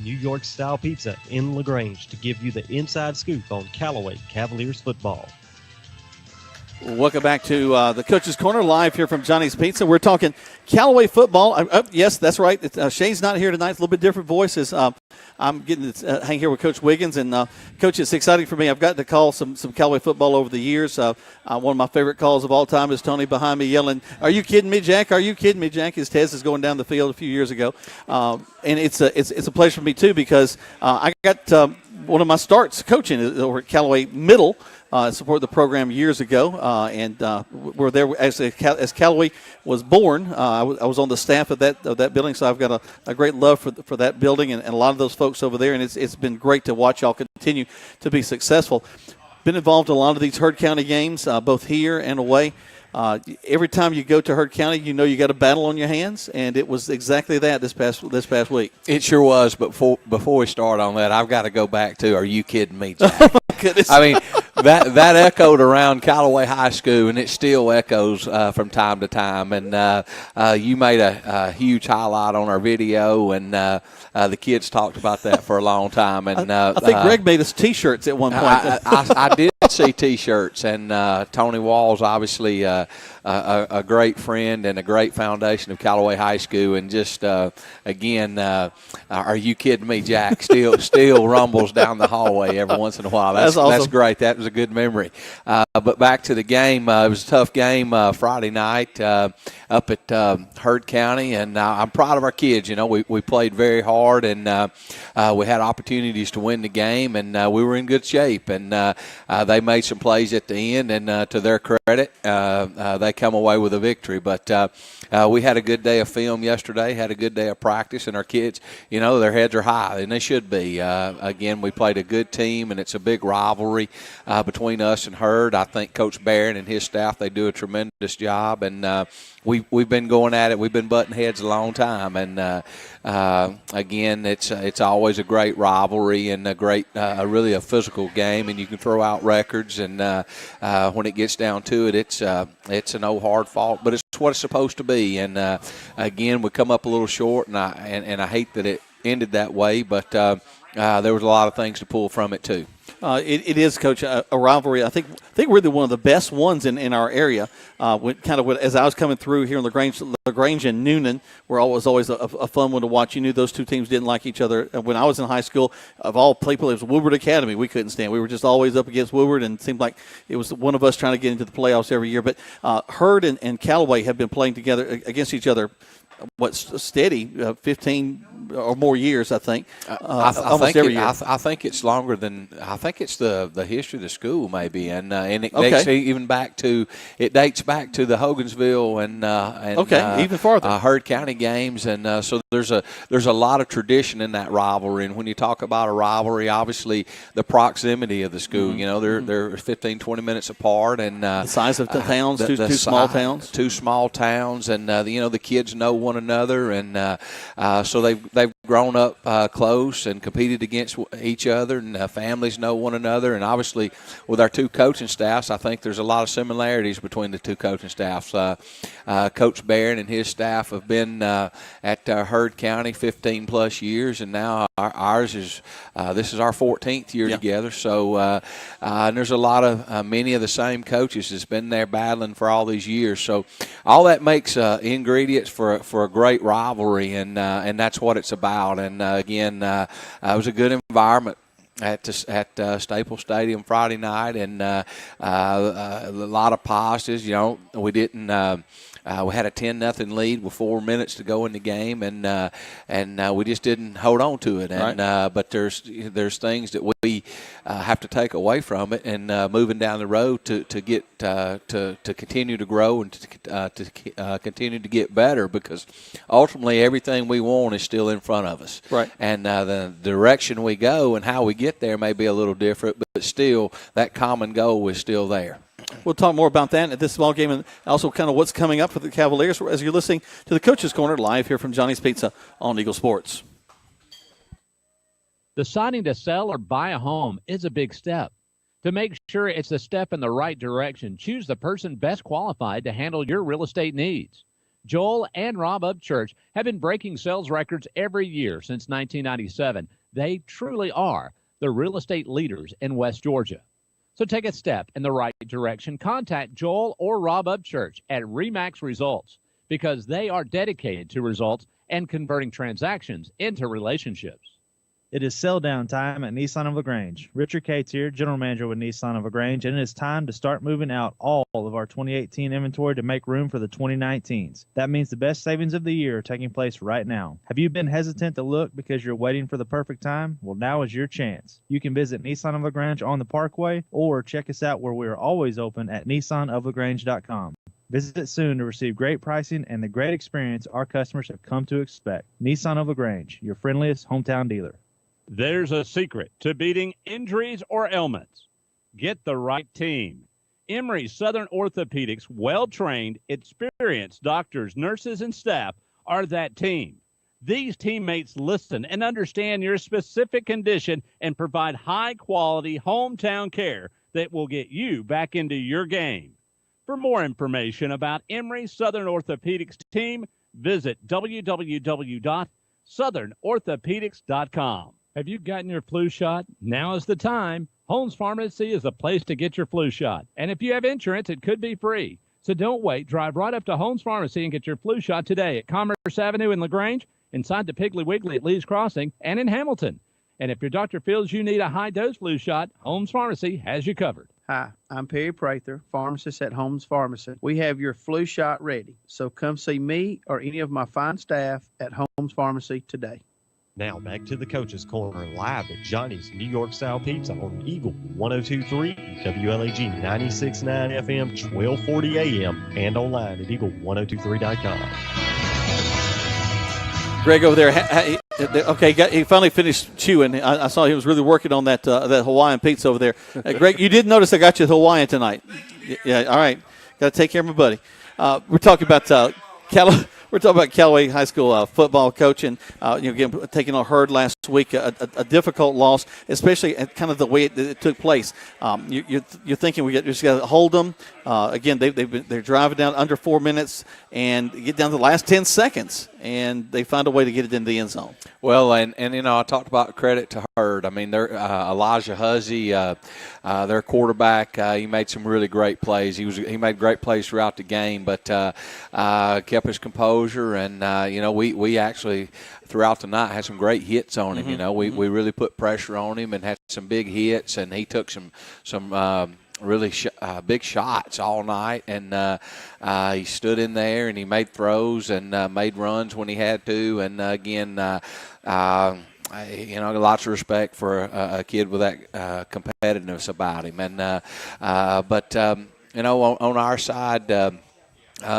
New York-style pizza in LaGrange to give you the inside scoop on Callaway Cavaliers football. Welcome back to the Coach's Corner, live here from Johnny's Pizza. We're talking Callaway football. Yes, that's right. Shane's not here tonight. It's a little bit different voices. I'm getting to hang here with Coach Wiggins. And, Coach, it's exciting for me. I've gotten to call some Callaway football over the years. One of my favorite calls of all time is Tony behind me yelling, "Are you kidding me, Jack? Are you kidding me, Jack?" His Tez is going down the field a few years ago. And it's a pleasure for me, too, because I got one of my starts coaching over at Callaway Middle. Supported the program years ago, and we're there as Callaway was born. I was on the staff of that building, so I've got a great love for that building and a lot of those folks over there, and it's been great to watch y'all continue to be successful. Been involved in a lot of these Heard County games, both here and away. Every time you go to Heard County, you know you got a battle on your hands, and it was exactly that this past week. It sure was. But before we start on that, I've got to go back to, are you kidding me, Jack? I mean, that echoed around Callaway High School, and it still echoes from time to time. And you made a huge highlight on our video, and the kids talked about that for a long time. And I think Greg made us T-shirts at one point. I did see T-shirts, and Tony Walls, obviously a great friend and a great foundation of Callaway High School, and just again, are you kidding me, Jack? Still rumbles down the hallway every once in a while. That's awesome. That's great. That was a good memory. But back to the game, it was a tough game Friday night up at Heard County, and I'm proud of our kids. You know, we played very hard, and we had opportunities to win the game, and we were in good shape. And they made some plays at the end, and to their credit, they come away with a victory. But we had a good day of film yesterday, had a good day of practice, and our kids, you know, their heads are high, and they should be. Again, we played a good team, and it's a big rivalry between us and Heard. I think Coach Barron and his staff, they do a tremendous job, and we've been going at it. We've been butting heads a long time, and again, it's always a great rivalry and a great, really a physical game, and you can throw out records. And when it gets down to it, it's an old hard fought, but it's what it's supposed to be. And again, we come up a little short, and I hate that it ended that way, but there was a lot of things to pull from it too. It is, Coach, a rivalry. I think we're one of the best ones in our area. As I was coming through here in LaGrange and Noonan, was always a fun one to watch. You knew those two teams didn't like each other. When I was in high school, of all people, it was Woodward Academy. We couldn't stand. We were just always up against Woodward, and it seemed like it was one of us trying to get into the playoffs every year. But Heard and Callaway have been playing together against each other. Steady 15 or more years, I think. Almost every year. I think it's longer than – I think it's the history of the school maybe. And it dates even back to – it dates back to the Hogansville and even farther. Heard County games. And so there's a lot of tradition in that rivalry. And when you talk about a rivalry, obviously the proximity of the school. You know, they're 15, 20 minutes apart. And the size of the towns, two small towns. Two small towns. And, the kids know one another, and so they've grown up close and competed against each other, and families know one another. And obviously, with our two coaching staffs, I think there's a lot of similarities between the two coaching staffs. Coach Barron and his staff have been at Heard County 15 plus years, and now ours is this is our 14th year together. So and there's a lot of many of the same coaches that's been there battling for all these years. So all that makes ingredients for a great rivalry, and that's what it's about. And again, it was a good environment at Staples Stadium Friday night, and a lot of positives. You know, we didn't. We had a 10-0 lead with 4 minutes to go in the game, and we just didn't hold on to it. And but there's things that we have to take away from it, and moving down the road to get to continue to grow and to continue to get better, because ultimately everything we want is still in front of us. Right. And the direction we go and how we get there may be a little different, but still that common goal is still there. We'll talk more about that at this ball game, and also kind of what's coming up for the Cavaliers as you're listening to the Coach's Corner live here from Johnny's Pizza on Eagle Sports. Deciding to sell or buy a home is a big step. To make sure it's a step in the right direction, choose the person best qualified to handle your real estate needs. Joel and Rob Upchurch have been breaking sales records every year since 1997. They truly are the real estate leaders in West Georgia. So take a step in the right direction. Contact Joel or Rob Upchurch at RE/MAX Results because they are dedicated to results and converting transactions into relationships. It is sell down time at Nissan of LaGrange. Richard Cates here, General Manager with Nissan of LaGrange, and it is time to start moving out all of our 2018 inventory to make room for the 2019s. That means the best savings of the year are taking place right now. Have you been hesitant to look because you're waiting for the perfect time? Well, now is your chance. You can visit Nissan of LaGrange on the Parkway or check us out where we are always open at nissanoflagrange.com. Visit soon to receive great pricing and the great experience our customers have come to expect. Nissan of LaGrange, your friendliest hometown dealer. There's a secret to beating injuries or ailments. Get the right team. Emory Southern Orthopedics' well-trained, experienced doctors, nurses, and staff are that team. These teammates listen and understand your specific condition and provide high-quality hometown care that will get you back into your game. For more information about Emory Southern Orthopedics team, visit www.southernorthopedics.com. Have you gotten your flu shot? Now is the time. Holmes Pharmacy is the place to get your flu shot. And if you have insurance, it could be free. So don't wait. Drive right up to Holmes Pharmacy and get your flu shot today at Commerce Avenue in LaGrange, inside the Piggly Wiggly at Lee's Crossing, and in Hamilton. And if your doctor feels you need a high-dose flu shot, Holmes Pharmacy has you covered. Hi, I'm Perry Prather, pharmacist at Holmes Pharmacy. We have your flu shot ready, so come see me or any of my fine staff at Holmes Pharmacy today. Now back to the Coach's Corner live at Johnny's New York Style Pizza on Eagle 102.3, WLAG 96.9 FM, 1240 AM, and online at eagle1023.com. Greg over there, okay, he finally finished chewing. I saw he was really working on that Hawaiian pizza over there. Greg, you did notice I got you Hawaiian tonight. Yeah, all right. Got to take care of my buddy. We're talking about Callaway High School football coaching. Again, taking on Hurd last week, a difficult loss, especially at kind of the way it took place. You're thinking we just got to hold them. Again, they're driving down under 4 minutes and get down to the last 10 seconds, and they find a way to get it in the end zone. Well, and I talked about credit to Hurd. I mean, Elijah Huzzy, their quarterback, he made some really great plays. He made great plays throughout the game, but kept his composure, and we actually throughout the night had some great hits on him. We really put pressure on him and had some big hits, and he took some really big shots all night, and he stood in there and he made throws and made runs when he had to, and again, lots of respect for a kid with that competitiveness about him, and on our side.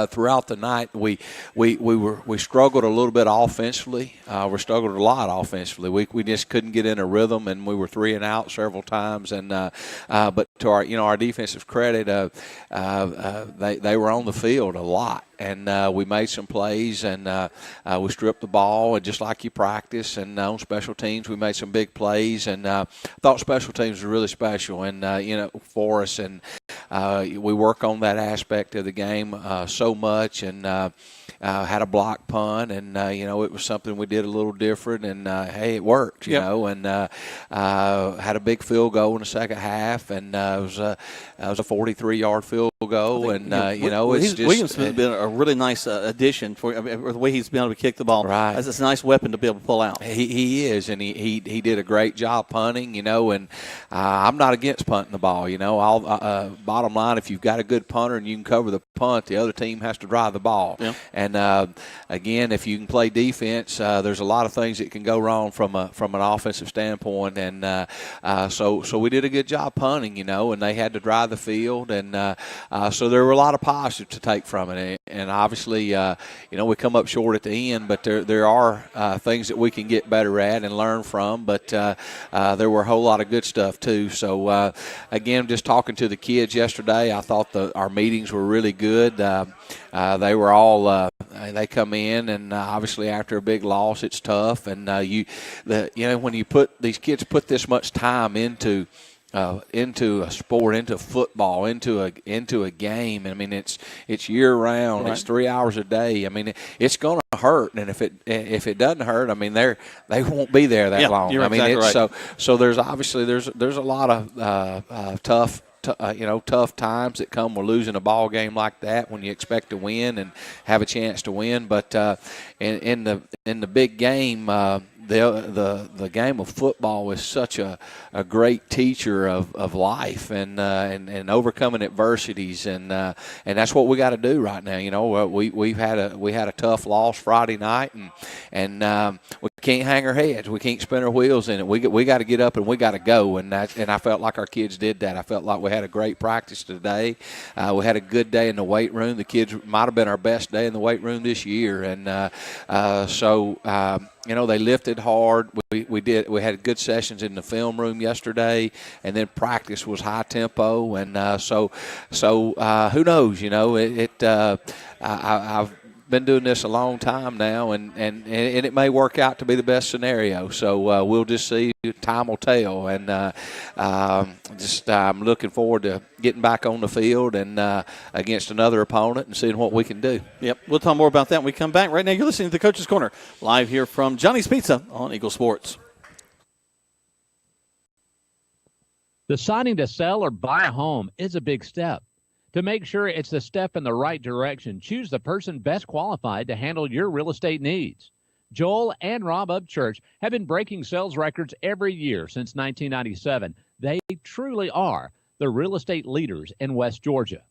Throughout the night, we struggled a little bit offensively. We struggled a lot offensively. We just couldn't get in a rhythm, and we were 3 and out several times. And but to our defensive credit, they were on the field a lot. And we made some plays, and we stripped the ball, and just like you practice. And on special teams, we made some big plays, and thought special teams was really special, and for us. And we work on that aspect of the game so much, and had a block punt, and it was something we did a little different, and hey, it worked, you know. And had a big field goal in the second half, and it was a 43-yard field goal, and it's just Williamson's been a really nice addition for the way he's been able to kick the ball. Right, it's a nice weapon to be able to pull out. He is, and he did a great job punting, and I'm not against punting the ball. Bottom line, if you've got a good punter and you can cover the punt, the other team has to drive the ball. Yeah. And again, if you can play defense, there's a lot of things that can go wrong from an offensive standpoint. And so we did a good job punting, and they had to drive the field, and so there were a lot of positives to take from it. And obviously, we come up short at the end, but there are things that we can get better at and learn from. But there were a whole lot of good stuff too. So again, just talking to the kids yesterday, I thought our meetings were really good. They were all they come in, and obviously after a big loss, it's tough. And when these kids put this much time into into a sport, into football, into a game. I mean, it's year round. Right. It's 3 hours a day. I mean, it's going to hurt, and if it doesn't hurt, I mean, they won't be there that long. You're I mean, exactly right. so there's obviously there's a lot of tough times that come with losing a ball game like that when you expect to win and have a chance to win. But in the big game, the game of football is such a great teacher of life and overcoming adversities, and that's what we got to do right now. You know, we had a tough loss Friday night, and we can't hang our heads. We can't spin our wheels in it. We got to get up and we got to go, and I felt like our kids did that. I felt like we had a great practice today. We had a good day in the weight room. The kids might have been our best day in the weight room this year, and you know, they lifted hard. We had good sessions in the film room yesterday, and then practice was high tempo, and so who knows? You know, I've been doing this a long time now, and it may work out to be the best scenario. So we'll just see. Time will tell, and I'm looking forward to getting back on the field and against another opponent and seeing what we can do. Yep, we'll talk more about that when we come back. Right now, you're listening to the Coach's Corner, live here from Johnny's Pizza on Eagle Sports. Deciding to sell or buy a home is a big step. To make sure it's the step in the right direction, choose the person best qualified to handle your real estate needs. Joel and Rob Upchurch have been breaking sales records every year since 1997. They truly are the real estate leaders in West Georgia.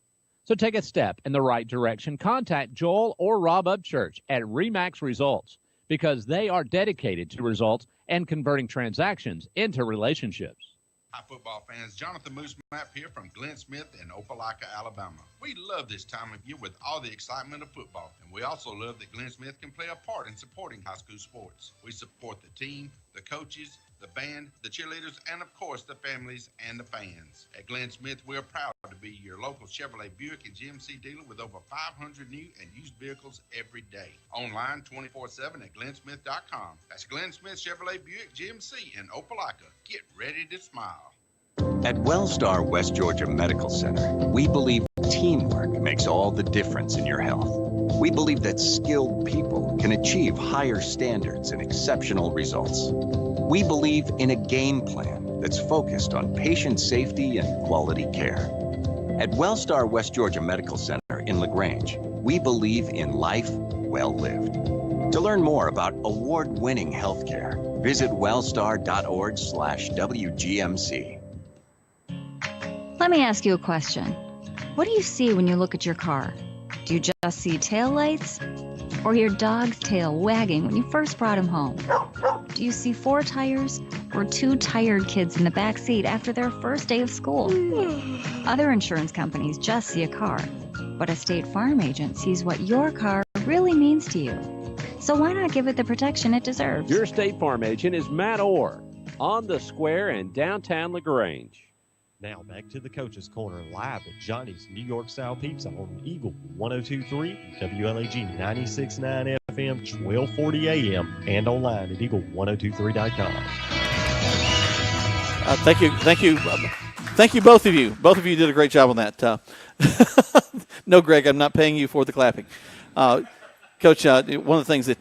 So take a step in the right direction. Contact Joel or Rob Upchurch at RE/MAX Results because they are dedicated to results and converting transactions into relationships. Hi, football fans. Jonathan Moose Map here from Glenn Smith in Opelika, Alabama. We love this time of year with all the excitement of football, and we also love that Glenn Smith can play a part in supporting high school sports. We support the team, the coaches, the band, the cheerleaders, and of course the families and the fans. At Glenn Smith, we're proud to be your local Chevrolet Buick and GMC dealer with over 500 new and used vehicles every day. Online 24/7 at glennsmith.com. That's Glenn Smith Chevrolet Buick GMC in Opelika. Get ready to smile. At WellStar West Georgia Medical Center, we believe teamwork makes all the difference in your health. We believe that skilled people can achieve higher standards and exceptional results. We believe in a game plan that's focused on patient safety and quality care. At WellStar West Georgia Medical Center in LaGrange, we believe in life well lived. To learn more about award-winning healthcare, visit wellstar.org/WGMC. Let me ask you a question. What do you see when you look at your car? Do you just see taillights? Or your dog's tail wagging when you first brought him home? Do you see 4 tires or 2 tired kids in the back seat after their first day of school? Other insurance companies just see a car, but a State Farm agent sees what your car really means to you. So why not give it the protection it deserves? Your State Farm agent is Matt Orr on the square in downtown LaGrange. Now back to the Coach's Corner live at Johnny's New York Style Pizza on Eagle 102.3, WLAG 96.9 FM, 1240 AM, and online at eagle1023.com. Thank you, both of you. Both of you did a great job on that. No, Greg, I'm not paying you for the clapping. Coach, one of the things that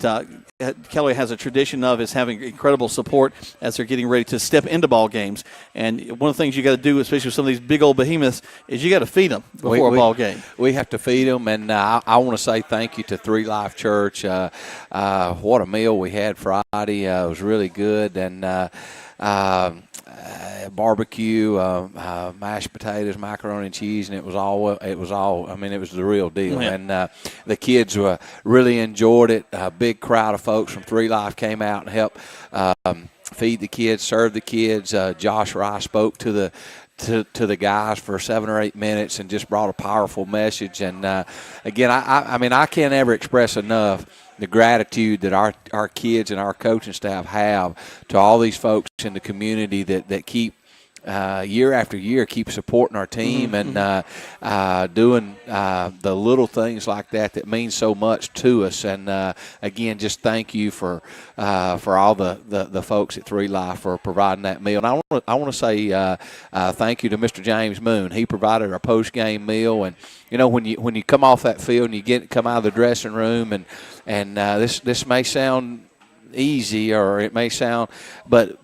Callaway has a tradition of is having incredible support as they're getting ready to step into ball games. And one of the things you got to do, especially with some of these big old behemoths, is you got to feed them before a ball game. We have to feed them, and I want to say thank you to Three Life Church. What a meal we had Friday. It was really good, and barbecue, mashed potatoes, macaroni and cheese, and it was all. I mean, it was the real deal. Yeah. And the kids really enjoyed it. A big crowd of folks from Three Life came out and helped feed the kids, serve the kids. Josh Rice spoke to the guys for 7 or 8 minutes and just brought a powerful message. And again, I mean, I can't ever express enough the gratitude that our kids and our coaching staff have to all these folks in the community that keep year after year keep supporting our team and doing the little things like that mean so much to us. And again, just thank you for all the folks at 3 Life for providing that meal. And I want to say thank you to Mr. James Moon. He provided our post game meal. And you know, when you come off that field and you come out of the dressing room, and this may sound easy, or it may sound, but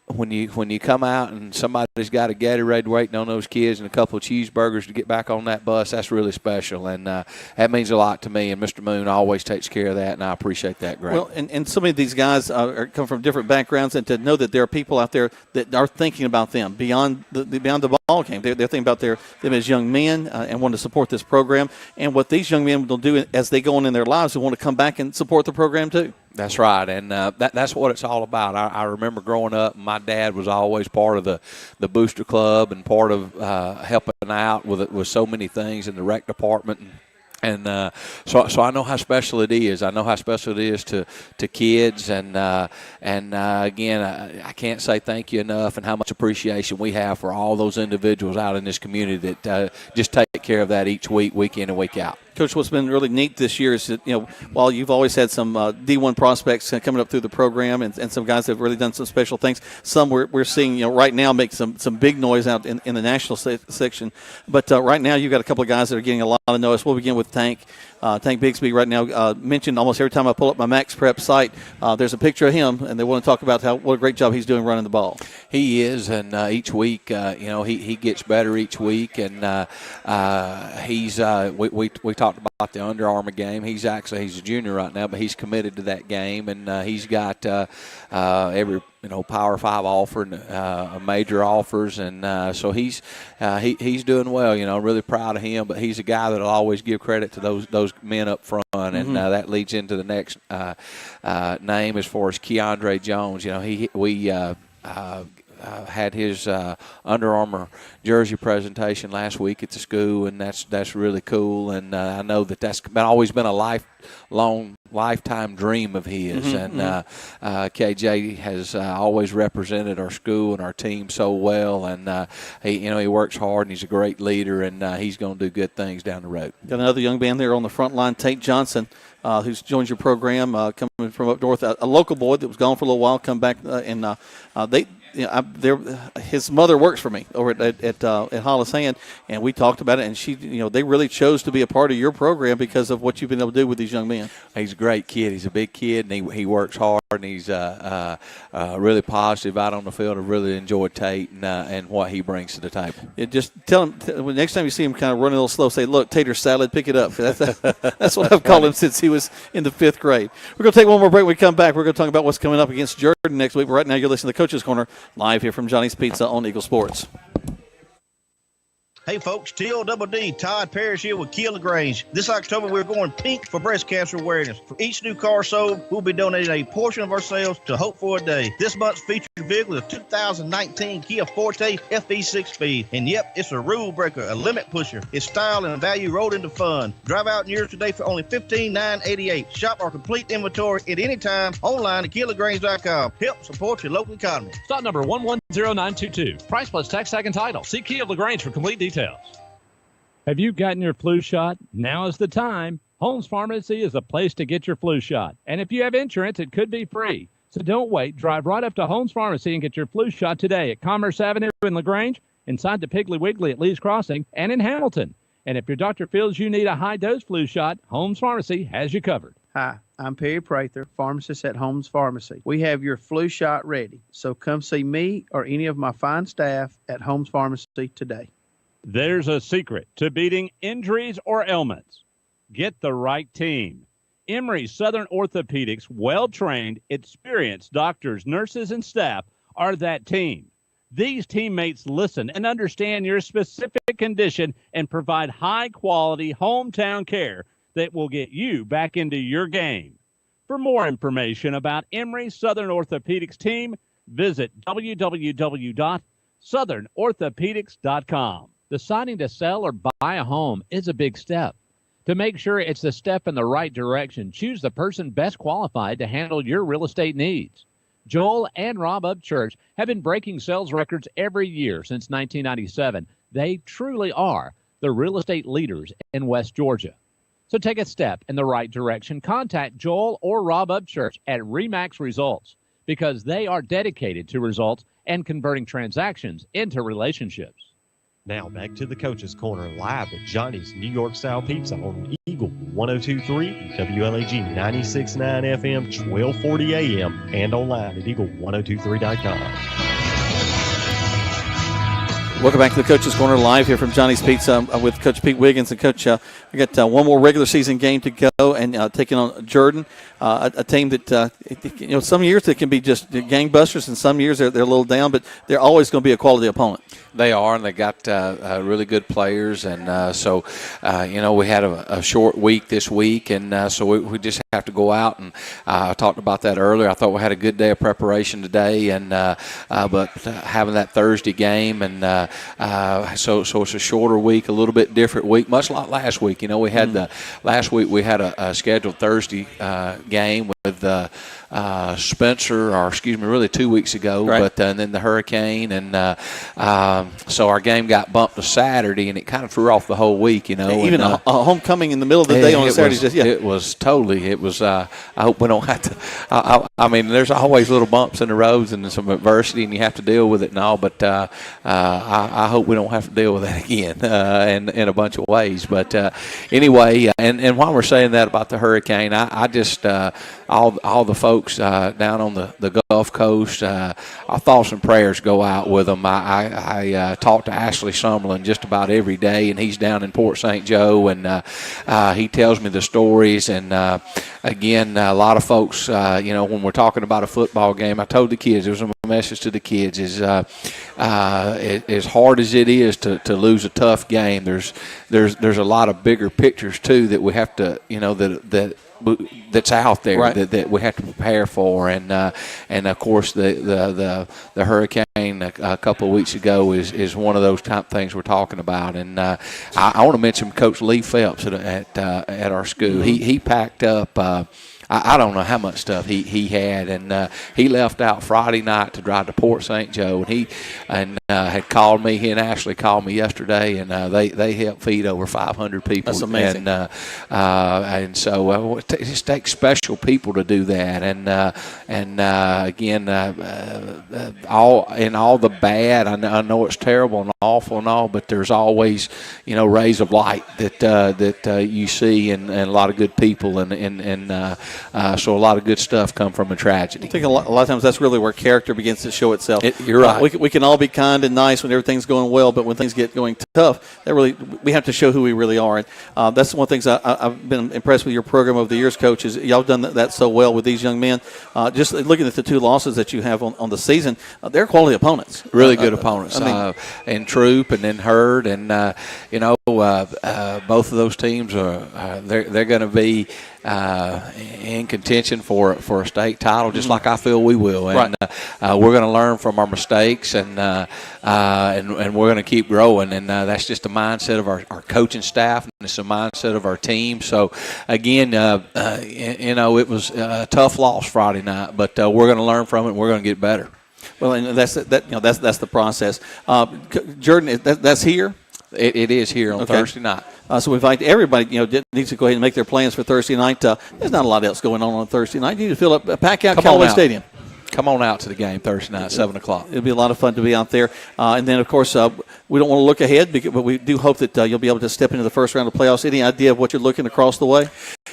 when you come out and somebody's got a Gatorade waiting on those kids and a couple of cheeseburgers to get back on that bus, that's really special, and that means a lot to me. And Mr. Moon always takes care of that, and I appreciate that greatly. Well, and so many of these guys come from different backgrounds, and to know that there are people out there that are thinking about them beyond the ball game. They're thinking about them as young men and want to support this program, and what these young men will do as they go on in their lives, they want to come back and support the program too. That's right, and that's what it's all about. I remember growing up, my dad was always part of the booster club and part of helping out with so many things in the rec department. And so I know how special it is. I know how special it is to kids. And again, I can't say thank you enough, and how much appreciation we have for all those individuals out in this community that just take care of that each week, week in and week out. Coach, what's been really neat this year is that, while you've always had some D1 prospects coming up through the program and some guys that have really done some special things, some we're seeing, right now make some big noise out in the national section. But right now you've got a couple of guys that are getting a lot of notice. We'll begin with Tank Bigsby right now. Mentioned almost every time I pull up my Max Prep site, there's a picture of him, and they want to talk about what a great job he's doing running the ball. He is, and each week, he gets better each week, and he's we talked about the Under Armour game. He's a junior right now, but he's committed to that game, and he's got every Power 5 offer and major offers, and so he's doing well. Really proud of him. But he's a guy that'll always give credit to those men up front, and that leads into the next name as far as Keandre Jones. We had his Under Armour jersey presentation last week at the school, and that's really cool. And I know that's always been a lifetime dream of his. And KJ has always represented our school and our team so well. And he works hard, and he's a great leader, and he's going to do good things down the road. Got another young man there on the front line, Tate Johnson, who's joined your program, coming from up north. A local boy that was gone for a little while, come back, and his mother works for me over at Hollis Hand, and we talked about it. And she, they really chose to be a part of your program because of what you've been able to do with these young men. He's a great kid. He's a big kid, and he works hard, and he's really positive out on the field. I really enjoy Tate and what he brings to the table. Just tell him next time you see him kind of running a little slow, say, "Look, tater salad, pick it up." That's what I've called him since he was in the 5th grade. We're going to take one more break. When we come back, we're going to talk about what's coming up against Jordan next week. But right now, you're listening to Coach's Corner live here from Johnny's Pizza on Eagle Sports. Hey folks, TLDD, Todd Parrish here with Kia LaGrange. This October we're going pink for breast cancer awareness. For each new car sold, we'll be donating a portion of our sales to Hope for a Day. This month's featured vehicle is a 2019 Kia Forte FE 6-speed. And yep, it's a rule breaker, a limit pusher. It's style and value rolled into fun. Drive out in yours today for only $15,988. Shop our complete inventory at any time online at KiaLaGrange.com. Help support your local economy. Stock number 110922. Price plus tax, tag, and title. See Kia LaGrange for complete details. Have you gotten your flu shot? Now is the time. Holmes Pharmacy is a place to get your flu shot. And if you have insurance, it could be free. So don't wait. Drive right up to Holmes Pharmacy and get your flu shot today at Commerce Avenue in LaGrange, inside the Piggly Wiggly at Lee's Crossing, and in Hamilton. And if your doctor feels you need a high-dose flu shot, Holmes Pharmacy has you covered. Hi, I'm Perry Prather, pharmacist at Holmes Pharmacy. We have your flu shot ready. So come see me or any of my fine staff at Holmes Pharmacy today. There's a secret to beating injuries or ailments. Get the right team. Emory Southern Orthopedics' well-trained, experienced doctors, nurses, and staff are that team. These teammates listen and understand your specific condition and provide high-quality hometown care that will get you back into your game. For more information about Emory Southern Orthopedics team, visit www.southernorthopedics.com. Deciding to sell or buy a home is a big step. To make sure it's the step in the right direction, choose the person best qualified to handle your real estate needs. Joel and Rob Upchurch have been breaking sales records every year since 1997. They truly are the real estate leaders in West Georgia. So take a step in the right direction. Contact Joel or Rob Upchurch at RE/MAX Results because they are dedicated to results and converting transactions into relationships. Now back to the Coach's Corner live at Johnny's New York Style Pizza on Eagle 102.3, WLAG 96.9 FM, 1240 AM, and online at eagle1023.com. Welcome back to the Coach's Corner live here from Johnny's Pizza with Coach Pete Wiggins. And, Coach, we got one more regular season game to go and taking on Jordan, a team that, some years they can be just gangbusters and some years they're a little down, but they're always going to be a quality opponent. They are, and they got really good players. And so, we had a short week this week, and so we just have to go out. And I talked about that earlier. I thought we had a good day of preparation today, and but having that Thursday game, and so it's a shorter week, a little bit different week, much like last week. We had last week we had a scheduled Thursday game with Spencer, or really 2 weeks ago, right. But and then the hurricane, and so our game got bumped to Saturday, and it kind of threw off the whole week, Even a homecoming in the middle of the day on a Saturday. It was totally. It was. I hope we don't have to. I mean, there's always little bumps in the roads and some adversity, and you have to deal with it and all. But I hope we don't have to deal with that again in a bunch of ways. But anyway, and while we're saying that about the hurricane, I just all the folks down on the Gulf Coast, our thoughts and prayers go out with them. I talk to Ashley Summerlin just about every day, and he's down in Port St. Joe, and he tells me the stories. And again, a lot of folks, when we're talking about a football game, I told the kids, there was a message to the kids, is as hard as it is to lose a tough game, there's a lot of bigger pictures too that we have to, that's out there, right, that we have to prepare for, and of course the hurricane a couple of weeks ago is one of those type things we're talking about. And I want to mention Coach Lee Phelps at our school. Mm-hmm. He packed up. I don't know how much stuff he had, and he left out Friday night to drive to Port St. Joe, and he had called me. He and Ashley called me yesterday, and they helped feed over 500 people. That's amazing. And so it just takes special people to do that, and again, all the bad. I know it's terrible and awful and all, but there's always rays of light that you see, and a lot of good people, and so a lot of good stuff come from a tragedy. I think a lot of times that's really where character begins to show itself. You're right. We can all be kind and nice when everything's going well, but when things get going tough, we have to show who we really are. And that's one of the things I've been impressed with your program over the years, Coach, is y'all done that so well with these young men. Just looking at the two losses that you have on the season, they're quality opponents. Really good opponents. And Troop and then Hurd, and both of those teams they're going to be in contention for a state title, just like I feel we will. And right. We're going to learn from our mistakes, and we're going to keep growing. And that's just the mindset of our coaching staff, and it's the mindset of our team. So again, it was a tough loss Friday night, but we're going to learn from it, and we're going to get better. Well, and that's the process. Jordan, that's here. It is here on Thursday night. So we invite everybody, needs to go ahead and make their plans for Thursday night. There's not a lot else going on Thursday night. You need to fill up, pack out Callaway Stadium. Come on out to the game Thursday night, 7 o'clock. It'll be a lot of fun to be out there. And then, of course, we don't want to look ahead, but we do hope that you'll be able to step into the first round of playoffs. Any idea of what you're looking across the way?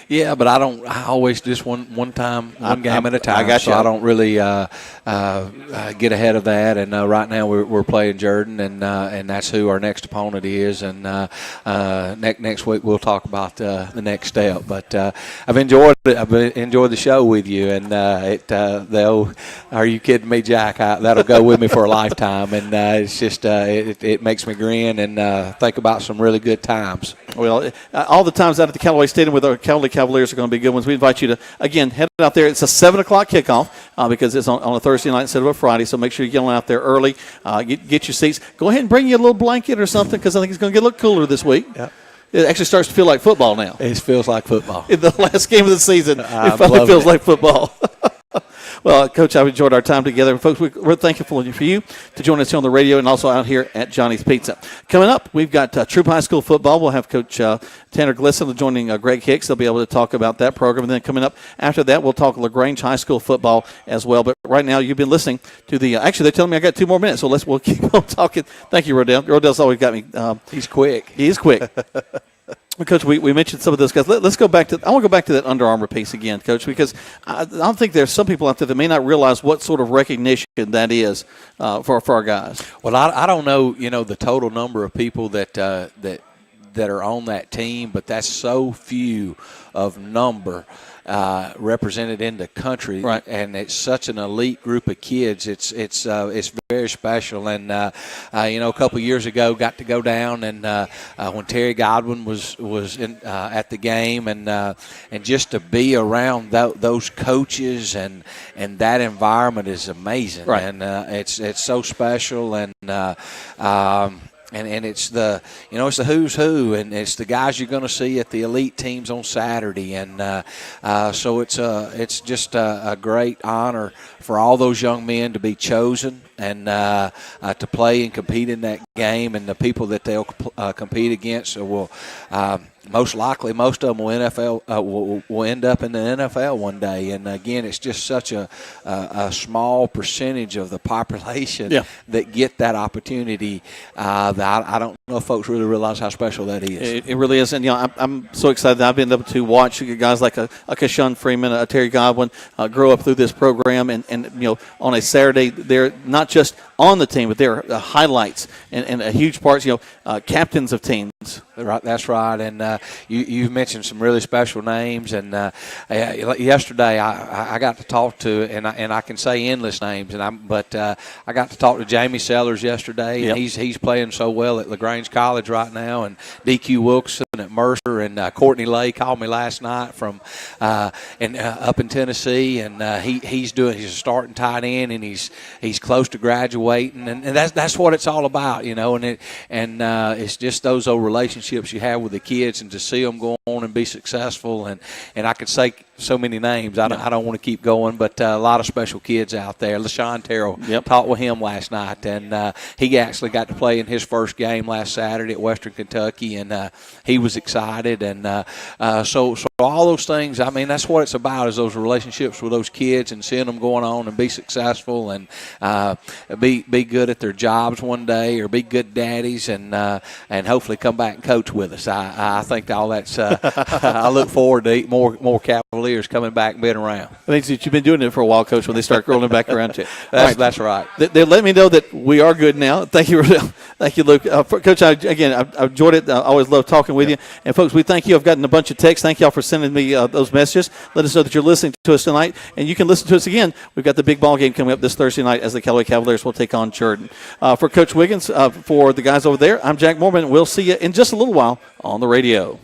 Yeah, but I always just one game at a time. I got you. So I don't really get ahead of that. And right now we're playing Jordan, and that's who our next opponent is. And next week we'll talk about the next step. But I've enjoyed it. I've enjoyed the show with you, and they'll. Are you kidding me, Jack? That'll go with me for a lifetime, and it's just it makes me grin and think about some really good times. Well, all the times out at the Callaway Stadium with our Callaway Cavaliers are going to be good ones. We invite you to, again, head out there. It's a 7 o'clock kickoff because it's on a Thursday night instead of a Friday, so make sure you get on out there early, get your seats. Go ahead and bring you a little blanket or something because I think it's going to get a little cooler this week. Yeah. It actually starts to feel like football now. It feels like football. In the last game of the season, it finally feels like football. Well, Coach, I've enjoyed our time together. Folks, we're thankful for you to join us here on the radio and also out here at Johnny's Pizza. Coming up, we've got Troop High School football. We'll have Coach Tanner Glisson joining Greg Hicks. They'll be able to talk about that program. And then coming up after that, we'll talk LaGrange High School football as well. But right now, you've been listening to the actually, they're telling me I got 2 more minutes, so we'll keep on talking. Thank you, Rodell. Rodell's always got me. He's quick. He is quick. Coach, we mentioned some of those guys. Let's go back to – I want to go back to that Under Armour piece again, Coach, because I don't think there's some people out there that may not realize what sort of recognition that is for our guys. Well, I don't know, the total number of people that are on that team, but that's so few of number represented in the country, right? And it's such an elite group of kids. It's very special. And a couple years ago, got to go down and when Terry Godwin was in, at the game, and just to be around those coaches and that environment is amazing, right? And it's so special, and it's the it's the who's who, and it's the guys you're going to see at the elite teams on Saturday, and so it's just a great honor for all those young men to be chosen and to play and compete in that game, and the people that they'll compete against will. Most likely, most of them will end up in the NFL one day. And again, it's just such a small percentage of the population that get that opportunity. That I don't know if folks really realize how special that is. It really is, and I'm so excited that I've been able to watch guys like a Sean Freeman, a Terry Godwin grow up through this program, and on a Saturday they're not just on the team, but they're highlights and a huge part. Captains of teams. Right, that's right, and you've mentioned some really special names. And yesterday, I got to talk to, and I can say endless names, but I got to talk to Jamie Sellers yesterday, and he's playing so well at LaGrange College right now, and DQ Wilkerson at Mercer, and Courtney Lay called me last night from up in Tennessee, and he's a starting tight end, and he's close to graduating, and that's what it's all about, and it's just those old relationships you have with the kids, and to see them go on and be successful, and I could say so many names. I don't want to keep going, but a lot of special kids out there. LaShawn Terrell, talked with him last night, and he actually got to play in his first game last Saturday at Western Kentucky, and he was excited, and so all those things. I mean, that's what it's about, is those relationships with those kids and seeing them going on and be successful and be good at their jobs one day, or be good daddies, and hopefully come back and coach with us. I think all that's. I look forward to more Cavaliers coming back and being around. I think that you've been doing it for a while, Coach, when they start rolling back around to you. That's right. They let me know that we are good now. Thank you, Rodell. Thank you, Luke. Coach, I enjoyed it. I always love talking with you. And, folks, we thank you. I've gotten a bunch of texts. Thank you all for sending me those messages. Let us know that you're listening to us tonight. And you can listen to us again. We've got the big ball game coming up this Thursday night as the Callaway Cavaliers will take on Jordan. For Coach Wiggins, for the guys over there, I'm Jack Mormon. We'll see you in just a little while on the radio.